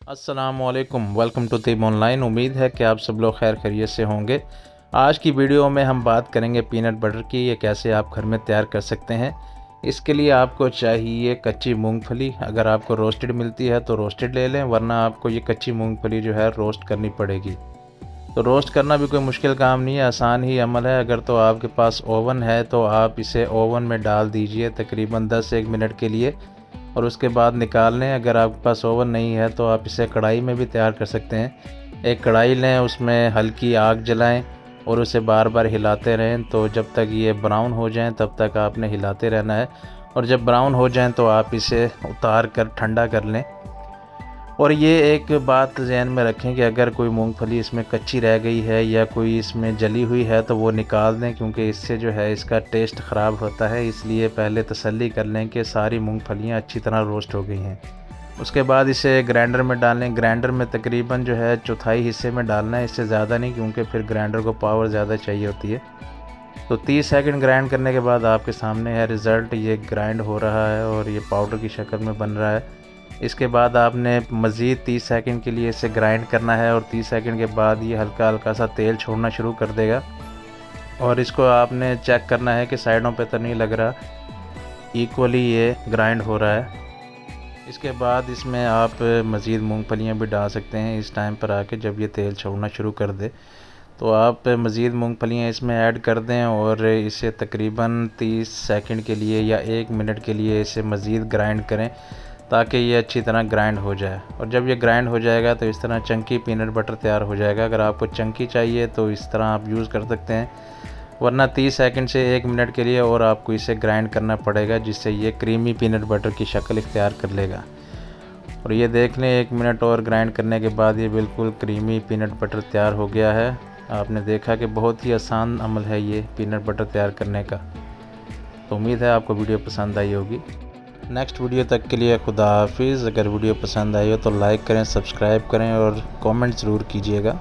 अस्सलामुअलैकुम, welcome to तीब online. उम्मीद है कि आप सब लोग खैर खैरियत से होंगे। आज की वीडियो में हम बात करेंगे पीनट बटर की। ये कैसे आप घर में तैयार कर सकते हैं। इसके लिए आपको चाहिए कच्ची मूंगफली। अगर आपको रोस्टेड मिलती है तो रोस्टेड ले लें, वरना आपको ये कच्ची मूंगफली जो है रोस्ट करनी पड़ेगी। तो रोस्ट करना भी कोई मुश्किल काम नहीं है, आसान ही अमल है। अगर तो आपके पास ओवन है तो आप इसे ओवन में डाल दीजिए तकरीबन 10-1 मिनट के लिए और उसके बाद निकाल लें। अगर आपके पास ओवन नहीं है तो आप इसे कढ़ाई में भी तैयार कर सकते हैं। एक कढ़ाई लें, उसमें हल्की आग जलाएं और उसे बार बार हिलाते रहें। तो जब तक ये ब्राउन हो जाएं तब तक आपने हिलाते रहना है, और जब ब्राउन हो जाएं तो आप इसे उतार कर ठंडा कर लें। और ये एक बात ध्यान में रखें कि अगर कोई मूंगफली इसमें कच्ची रह गई है या कोई इसमें जली हुई है तो वो निकाल दें, क्योंकि इससे जो है इसका टेस्ट ख़राब होता है। इसलिए पहले तसल्ली कर लें कि सारी मूंगफलियां अच्छी तरह रोस्ट हो गई हैं। उसके बाद इसे ग्राइंडर में डालें। ग्राइंडर में तकरीबन जो है चौथाई हिस्से में डालना है, इससे ज़्यादा नहीं, क्योंकि फिर ग्राइंडर को पावर ज़्यादा चाहिए होती है। तो 30 सेकंड ग्राइंड करने के बाद आपके सामने है रिज़ल्ट। ये ग्राइंड हो रहा है और ये पाउडर की शक्ल में बन रहा है। इसके बाद आपने मज़ीद 30 सेकंड के लिए इसे ग्राइंड करना है, और 30 सेकंड के बाद ये हल्का हल्का सा तेल छोड़ना शुरू कर देगा। और इसको आपने चेक करना है कि साइडों पे तो नहीं लग रहा, इक्वली ये ग्राइंड हो रहा है। इसके बाद इसमें आप मज़ीद मूंगफलियां भी डाल सकते हैं। इस टाइम पर आके जब ये तेल छोड़ना शुरू कर दे तो आप मज़ीद मूंगफलियां इसमें ऐड कर दें और इसे तकरीबन 30 सेकंड के लिए या 1 मिनट के लिए इसे मज़ीद ग्राइंड करें, ताकि ये अच्छी तरह ग्राइंड हो जाए। और जब ये ग्राइंड हो जाएगा तो इस तरह चंकी पीनट बटर तैयार हो जाएगा। अगर आपको चंकी चाहिए तो इस तरह आप यूज़ कर सकते हैं, वरना 30 सेकंड से 1 मिनट के लिए और आपको इसे ग्राइंड करना पड़ेगा, जिससे ये क्रीमी पीनट बटर की शक्ल इख्तियार कर लेगा। और ये देख लें, 1 मिनट और ग्राइंड करने के बाद ये बिल्कुल क्रीमी पीनट बटर तैयार हो गया है। आपने देखा कि बहुत ही आसान अमल है ये पीनट बटर तैयार करने का। तो उम्मीद है आपको वीडियो पसंद आई होगी। नेक्स्ट वीडियो तक के लिए खुदा हाफिज़। अगर वीडियो पसंद आई हो तो लाइक करें, सब्सक्राइब करें और कमेंट ज़रूर कीजिएगा।